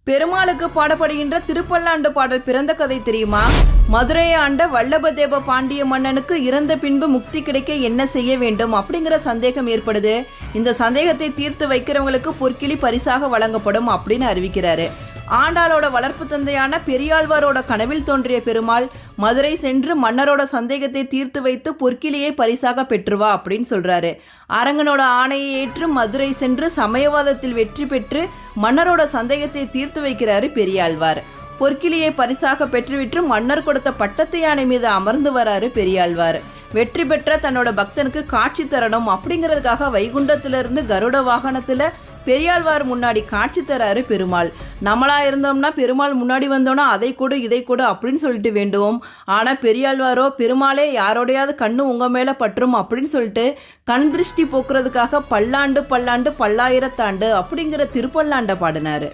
பெருமாளுக்கு பாடப்படுகின்ற திருப்பல்லாண்டு பாடல் பிறந்த கதை தெரியுமா? மதுரையை ஆண்ட வல்லபதேவ பாண்டிய மன்னனுக்கு இறந்த பின்பு முக்தி கிடைக்க என்ன செய்ய வேண்டும் அப்படிங்கிற சந்தேகம் ஏற்படுது. இந்த சந்தேகத்தை தீர்த்து வைக்கிறவங்களுக்கு பொற்கிளி பரிசாக வழங்கப்படும் அப்படின்னு அறிவிக்கிறாரு. ஆண்டாளோட வளர்ப்பு தந்தையான பெரியாழ்வாரோட கனவில் தோன்றிய பெருமாள் மதுரை சென்று மன்னரோட சந்தேகத்தை தீர்த்து வைத்து பொற்கிளியை பரிசாக பெற்றுவா அப்படின்னு சொல்றாரு. அரங்கனோட ஆணையை ஏற்று மதுரை சென்று சமயவாதத்தில் வெற்றி பெற்று மன்னரோட சந்தேகத்தை தீர்த்து வைக்கிறாரு பெரியாழ்வார். பொற்கிளியை பரிசாக பெற்றுவிட்டு மன்னர் கொடுத்த பட்டத்து யானை மீது அமர்ந்து வராரு பெரியாழ்வார். வெற்றி பெற்ற தன்னோட பக்தனுக்கு காட்சி தரணும் அப்படிங்கிறதுக்காக வைகுண்டத்திலிருந்து கருட வாகனத்தில் பெரியாழ்வார் முன்னாடி காட்சி தராரு பெருமாள். நம்மளா இருந்தோம்னா பெருமாள் முன்னாடி வந்தோன்னா அதை கொடு இதை கொடு அப்படின்னு சொல்லிட்டு வேண்டுவோம். ஆனால் பெரியாழ்வாரோ பெருமாளே யாரோடையாவது கண்ணு உங்கள் மேலே பற்றும் அப்படின்னு சொல்லிட்டு கண் திருஷ்டி போக்குறதுக்காக பல்லாண்டு பல்லாண்டு பல்லாயிரத்தாண்டு அப்படிங்கிற திருப்பல்லாண்டை பாடினாரு.